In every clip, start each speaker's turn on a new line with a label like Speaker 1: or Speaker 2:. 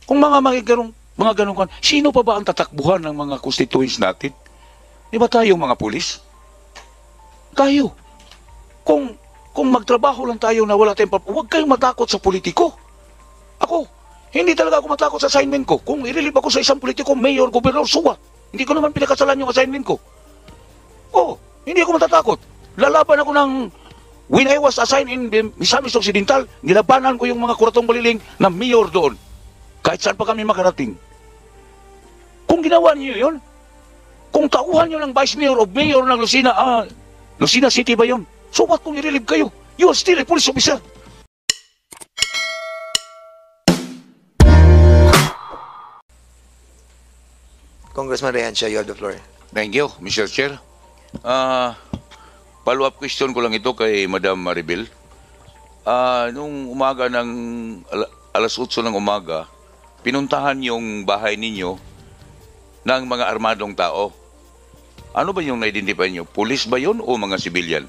Speaker 1: Kung mga ganong kan, sino pa ba ang tatakbuhan ng mga constituents natin? Di ba tayong mga pulis? Tayo. Kung magtrabaho lang tayo na wala tayong huwag kayong matakot sa politiko. Ako, hindi talaga ako matakot sa assignment ko. Kung irilib ako sa isang politiko, mayor, gobernador, suwa. Hindi ko naman pinakasalan yung assignment ko. Oh, hindi ako matatakot. Lalaban ako ng, when I was assigned in Misamis Occidental, nilabanan ko yung mga kuratong baliling na mayor doon. Kahit saan pa kami makarating. Kung ginawa niyo yun, kung tauhan niyo ng vice mayor o mayor ng Lucena City ba yun? So what kung irilib kayo? You are still a police officer.
Speaker 2: Congressman Rehancia, you have the floor.
Speaker 1: Thank you, Mr. Chair. Follow-up question ko lang ito kay Madam Maribel. Nung umaga ng alas 8 ng umaga, pinuntahan yung bahay ninyo ng mga armadong tao. Ano ba yung na-identify nyo? Pulis ba yun o mga civilian?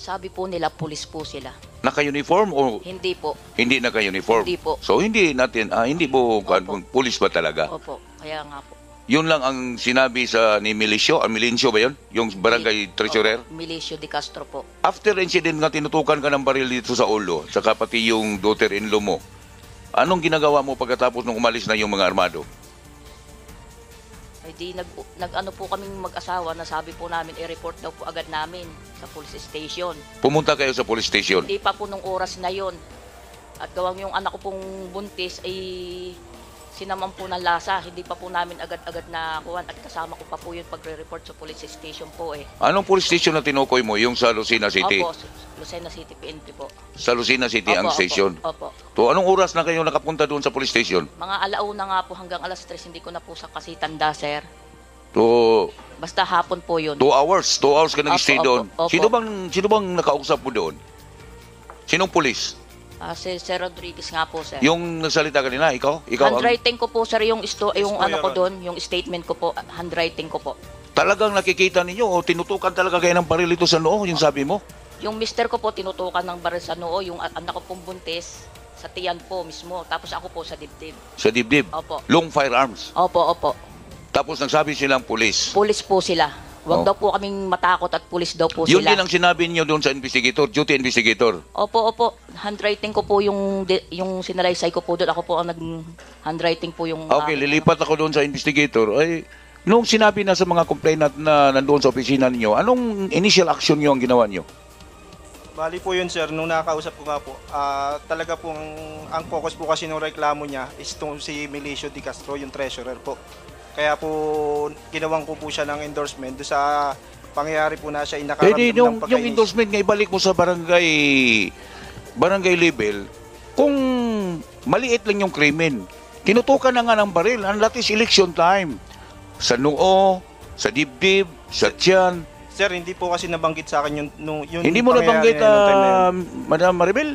Speaker 3: Sabi po nila, pulis po sila.
Speaker 1: Naka-uniform o
Speaker 3: Hindi po.
Speaker 1: hindi naka-uniform?
Speaker 3: Hindi po.
Speaker 1: So hindi natin, hindi po kung pulis ba talaga?
Speaker 3: Opo, kaya nga po.
Speaker 1: Yun lang ang sinabi ni Milicio. Milicio ba yun? Yung barangay treasurer?
Speaker 3: Opo, Milicio de Castro po.
Speaker 1: After incident nga tinutukan ka ng baril dito sa ulo, saka pati yung daughter-in-law mo, anong ginagawa mo pagkatapos nung umalis na yung mga armado?
Speaker 3: Ay di nag-ano po kaming mag-asawa na sabi po namin i-report daw po agad namin sa police station.
Speaker 1: Pumunta kayo sa police station?
Speaker 3: Hindi pa po nung oras na yon. At gawang yung anak ko pong buntis ay sinaman po ng lasa. Hindi pa po namin agad-agad na kuwan at kasama ko pa po yun pagre-report sa police station po eh.
Speaker 1: Anong police station na tinukoy mo? Yung sa Lucena City?
Speaker 3: Opo, Lucena City PNP po.
Speaker 1: Sa Lucena City ang
Speaker 3: Opo,
Speaker 1: station?
Speaker 3: Opo.
Speaker 1: To, anong oras na kayo nakapunta doon sa police station?
Speaker 3: Mga alauna nga po hanggang alas 3, hindi ko na po sa kasi tanda, sir.
Speaker 1: To,
Speaker 3: Basta hapon po yun.
Speaker 1: 2 hours. 2 hours ka nag-stay
Speaker 3: Opo,
Speaker 1: doon.
Speaker 3: opo.
Speaker 1: Sino bang nakausap mo doon? Sinong police?
Speaker 3: Si Sir Rodriguez nga po, sir.
Speaker 1: Yung nagsalita kanina, ikaw? Ikaw ang
Speaker 3: Handwriting ko po, sir, yung
Speaker 2: po,
Speaker 3: ano ko
Speaker 2: Your
Speaker 3: doon, yung statement ko po, handwriting ko po.
Speaker 1: talagang nakikita ninyo o tinutukan talaga kayo ng baril ito sa noo, yung sabi mo?
Speaker 3: Yung mister ko po, tinutukan ng baril sa noo, yung anak ko pong buntis, sa tiyan po mismo. Tapos ako po sa dibdib.
Speaker 1: Sa dibdib?
Speaker 3: Opo.
Speaker 1: Long firearms.
Speaker 3: Opo.
Speaker 1: Tapos nagsabi silang pulis.
Speaker 3: Pulis po sila.
Speaker 1: Oh.
Speaker 3: Huwag daw po kaming matakot at pulis daw po
Speaker 1: Yun
Speaker 3: sila.
Speaker 1: din ang sinabi niyo doon sa investigator, duty investigator.
Speaker 3: Opo. Handwriting ko po yung sinalaysay ko po doon. Ako po ang handwriting po yung...
Speaker 1: Okay, lilipat ako doon sa investigator. Ay, nung sinabi na sa mga complainant na nandoon sa opisina niyo, anong initial action niyo ang ginawa niyo?
Speaker 4: Bali po yun, sir, nung nakausap ko nga po, talaga po ang focus po kasi ng reklamo niya is itong si Milicio de Castro, yung treasurer po. Kaya po ginawang ko po siya ng endorsement do sa pangyayari po na siya inakaramdam ng
Speaker 1: Yung
Speaker 4: pagkainis.
Speaker 1: endorsement nga ibalik mo sa barangay level, kung maliit lang yung krimen, tinutukan na nga ng baril, ang lahat is election time. Sa noo, sa dibdib, sa tiyan.
Speaker 4: Sir, hindi po kasi nabanggit sa akin yung
Speaker 1: Hindi mo nabanggit,
Speaker 4: pangyayari na yun nung time na yun.
Speaker 1: Madam Maribel?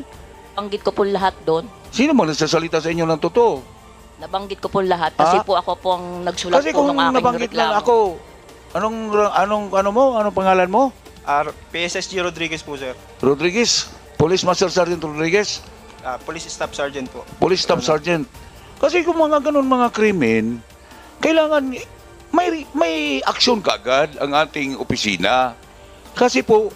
Speaker 3: Nabanggit ko po lahat doon.
Speaker 1: Sino mo nagsasalita sa inyo ng totoo?
Speaker 3: Nabanggit ko po lahat kasi po ako po ang nagsulat
Speaker 1: Kasi
Speaker 3: po
Speaker 1: kung
Speaker 3: ng aking
Speaker 1: nabanggit lang
Speaker 3: reklamo.
Speaker 1: ako, anong pangalan mo?
Speaker 4: PSSG Rodriguez po, sir.
Speaker 1: Rodriguez, Police Master Sergeant Rodriguez,
Speaker 4: Police Staff Sergeant po.
Speaker 1: Police Staff Sergeant. Kasi kung mga ganun mga krimen, kailangan may aksyon kagad ang ating opisina. Kasi po,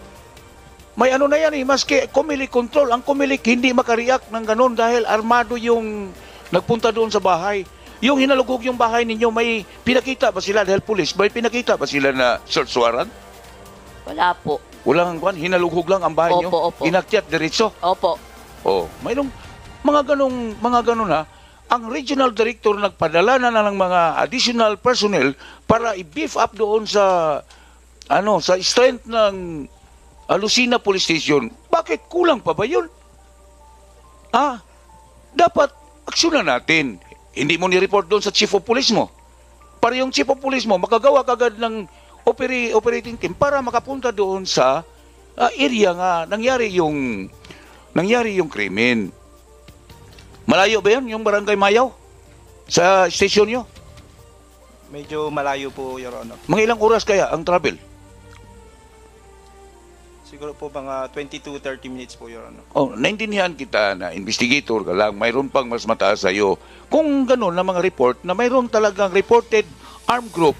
Speaker 1: may ano na yan maski Comelec control, ang Comelec hindi makareact ng ganun dahil armado yung nagpunta doon sa bahay. Yung hinalugog yung bahay ninyo, may pinakita ba sila dahil police? May pinakita ba sila na search warrant?
Speaker 3: Wala po.
Speaker 1: Walang kwan, hinalugog lang ang bahay nyo?
Speaker 3: Opo.
Speaker 1: Inakyat diretso?
Speaker 3: Opo.
Speaker 1: Oh, mayroong mga ganun ha. Ang regional director nagpadala na ng mga additional personnel para i-beef up doon sa sa strength ng Lucena Police Station. Bakit kulang pa ba 'yun? Dapat aksyonan natin. Hindi mo ni-report doon sa chief of police mo. Para yung chief of police mo makagawa kagad ng operating team para makapunta doon sa area nga nangyari yung krimen. Malayo ba yan, yung Barangay Mayaw? Sa station nyo?
Speaker 4: Medyo malayo po, Your Honor.
Speaker 1: Mga ilang oras kaya ang travel?
Speaker 4: Siguro po mga 20 to 30 minutes po, Your Honor.
Speaker 1: Oh, naintindihan kita na investigator ka lang, mayroon pang mas mataas sa'yo. Kung gano'n na mga report, na mayroon talagang reported armed group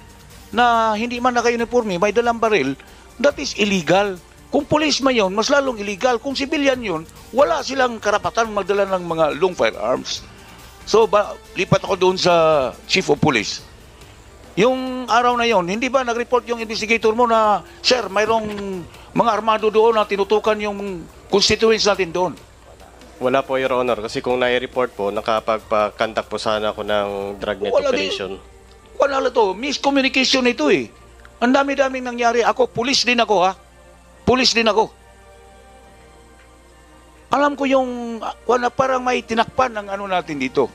Speaker 1: na hindi man naka-uniforme, may dalang baril, that is illegal. Kung police man yun, mas lalong illegal. Kung civilian yun, wala silang karapatan magdala ng mga long firearms. So, lipat ako doon sa chief of police. Yung araw na yon, hindi ba nag-report yung investigator mo na, sir, mayroong mga armado doon na tinutukan yung constituents natin doon?
Speaker 5: Wala po, Your Honor. Kasi kung nai-report po, nakapagpa-conduct po sana ako ng dragnet
Speaker 1: Wala
Speaker 5: operation.
Speaker 1: Wala to, miscommunication ito eh. Ang dami-daming nangyari. Ako, police din ako ha. Police din ako. Alam ko yung parang may tinakpan ng ano natin dito.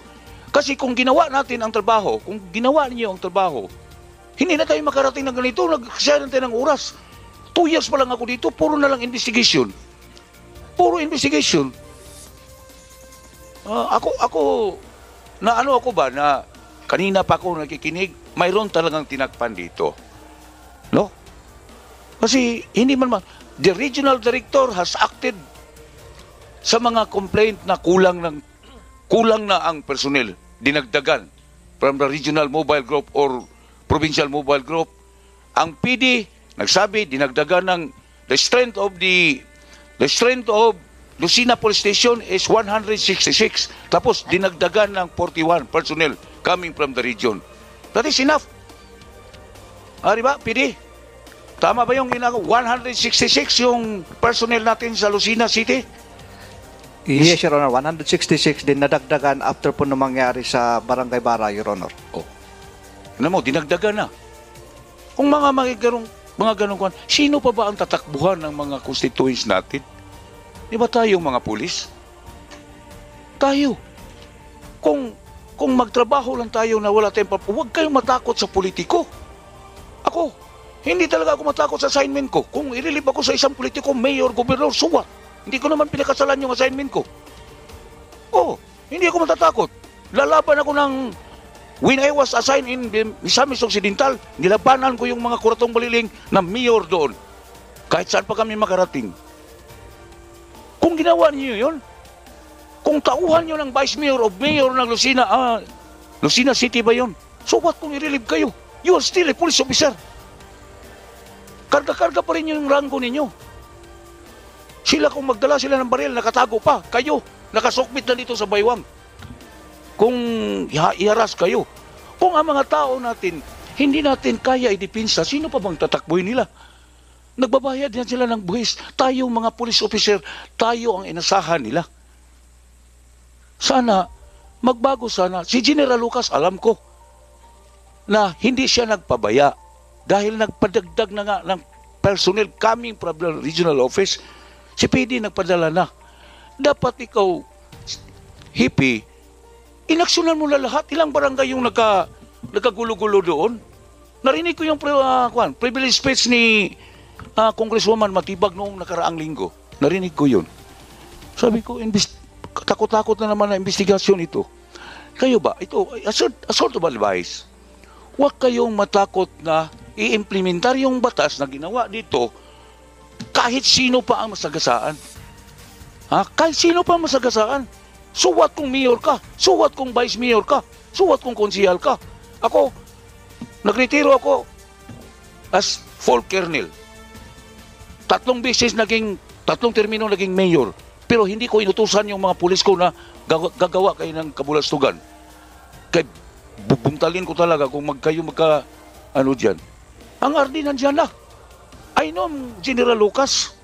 Speaker 1: Kasi kung ginawa natin ang trabaho, kung ginawa niyo ang trabaho, hindi na tayo makarating ng ganito. Nag-share tayo ng oras. 2 years pa lang ako dito, puro na lang investigation. Puro investigation. Ako ba na kanina pa ako nakikinig, mayroon talagang tinakpan dito. No? Kasi hindi man the regional director has acted sa mga complaint na kulang na ang personnel, dinagdagan from the regional mobile group or provincial mobile group. Ang PD nagsabi dinagdagan ng the strength of Lucena Police Station is 166. Tapos dinagdagan ng 41 personnel coming from the region. That is enough. Diba, PD? Tama ba yung ginagawa? 166 yung personnel natin sa Lucena City?
Speaker 6: Yes, Your Honor. 166 din nadagdagan after po nung mangyari sa Barangay Bara, Your Honor.
Speaker 1: Oh. Ano mo, dinagdagan na. Kung mga ganong kwan, sino pa ba ang tatakbuhan ng mga constituents natin? Di ba tayong mga pulis? Tayo. Kung magtrabaho lang tayo na wala tayong huwag kayong matakot sa politiko. Ako, hindi talaga ako matakot sa assignment ko. Kung ililip ako sa isang politiko, mayor, gobernador, suwa. Hindi ko naman pinakasalan yung assignment ko. Oh, hindi ako matatakot. Lalaban ako ng when I was assigned in Misamis Occidental, nilabanan ko yung mga kuratong baliling na mayor doon. Kahit saan pa kami makarating. Kung ginawa niyo yun, kung tauhan nyo ng vice mayor o mayor ng Lucena City ba yun? So what kung i-relieve kayo? You are still a police officer. Karga-karga pa rin yung ranggo ninyo. Sila kung magdala sila ng baril, nakatago pa. Kayo, nakasukbit na dito sa baywang. Kung iharas kayo. Kung ang mga tao natin, hindi natin kaya idipinsa, sino pa bang tatakbuhin nila? Nagbabayad yan sila ng buwis. Tayo mga police officer, tayo ang inasahan nila. Sana, magbago sana. Si General Lucas, alam ko, na hindi siya nagpabaya dahil nagpadagdag na nga ng personnel coming from the regional office. Si PD nagpadala na. Dapat ikaw, hippie, inaksyonan mo na lahat. Ilang barangay yung nagkagulo-gulo doon? Narinig ko yung privilege speech ni Congresswoman Matibag noong nakaraang linggo. Narinig ko yun. Sabi ko, takot-takot na naman na investigasyon ito. Kayo ba? Ito, assault of advice. Huwag kayong matakot na i-implementar yung batas na ginawa dito kahit sino pa ang masagasaan. Kahit sino pa ang masagasaan. So what kung mayor ka? So what kung vice mayor ka? So what kung konsihal ka? Ako, nagretiro ako as full colonel. 3 termino naging mayor. Pero hindi ko inutusan yung mga pulis ko na gagawa kayo ng kabulastugan. Kaya bubuntalin ko talaga kung dyan. Ang RD nandyan na. I know General Lucas,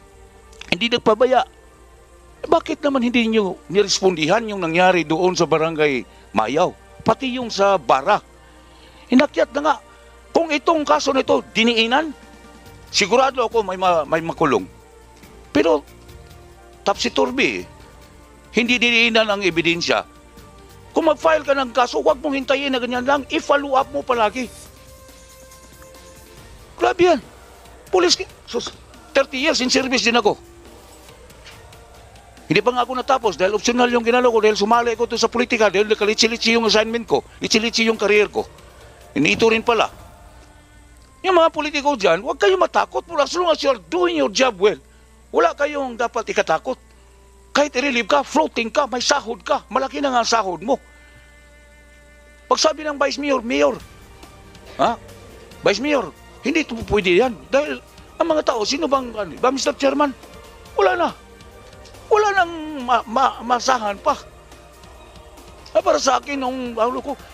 Speaker 1: hindi nagpabaya. Bakit naman hindi nyo nirespondihan yung nangyari doon sa barangay Mayaw? Pati yung sa Bara. Inakyat na nga. Kung itong kaso na ito, diniinan, sigurado ako may makulong. Pero, topsy-turvy, hindi diniinan ang ebidensya. Kung mag-file ka ng kaso, huwag mong hintayin na ganyan lang, i-follow up mo palagi. Grabe yan. Police, 30 years in service din ako. Hindi pa nga ako natapos dahil optional yung ginalo ko, dahil sumali ko to sa politika, dahil nakalitsi-litsi yung assignment ko, litsi-litsi yung career ko. Iniito rin pala. Yung mga politiko dyan, huwag kayo matakot. As long as you're doing your job well, Wala kayong dapat ikatakot. Kahit i-relieve ka, floating ka, may sahod ka, malaki na nga ang sahod mo. Pag sabi ng Vice Mayor, Mayor, Vice Mayor, hindi ito pwede yan. Dahil ang mga tao, sino bang, ba Mr. Chairman? Wala na. Wala nang masahan pa. Para sa akin,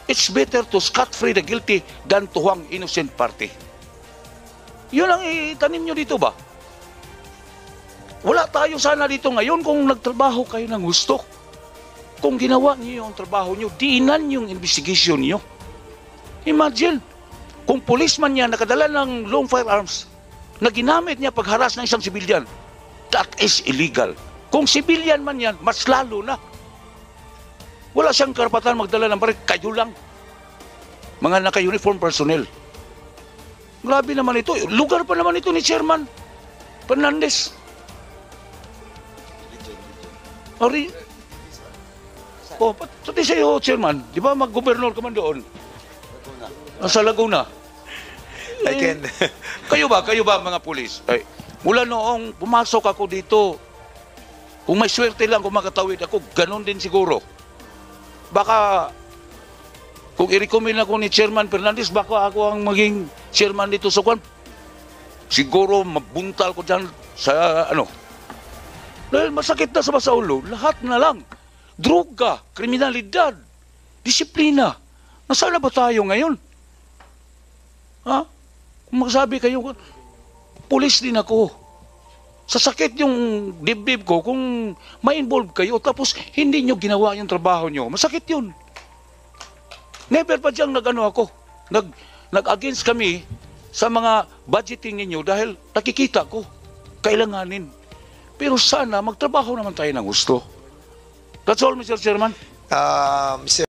Speaker 1: it's better to scot-free the guilty than to hang innocent party. Yun ang itanim nyo dito ba? Wala tayo sana dito ngayon kung nagtrabaho kayo ng gusto. Kung ginawa niyo yung trabaho niyo, diinan yung investigation niyo. Imagine, kung policeman niya nakadala ng long firearms na ginamit niya pagharas ng isang sibilyan, that is illegal. Kung sibilyan man yan, mas lalo na. Wala siyang karapatan magdala ng baril, kayo lang. Mga naka-uniform personnel. Grabe naman ito. Lugar pa naman ito ni Chairman Fernandez. Pati sa'yo, Chairman, di ba mag-gobernur ka man doon? Sa Laguna.
Speaker 2: I can...
Speaker 1: Kayo ba mga pulis? Ay, mula noong pumasok ako dito, kung may swerte lang kung makatawid ako, ganun din siguro. Baka, kung i-recommend ako ni Chairman Fernandez, baka ako ang maging chairman dito sa kwan. Siguro mabuntal ko dyan sa Dahil masakit na sa ulo, lahat na lang. Droga, kriminalidad, disiplina. Nasaan na ba tayo ngayon? Kung magsabi kayo, pulis din ako. Sasakit yung dibdib ko kung ma-involve kayo tapos hindi nyo ginawa yung trabaho nyo. Masakit yun. Never pa diyang nag-against kami sa mga budgeting ninyo dahil nakikita ko, kailanganin. Pero sana magtrabaho naman tayo ng gusto. That's all, Mr. Chairman.
Speaker 2: Mr.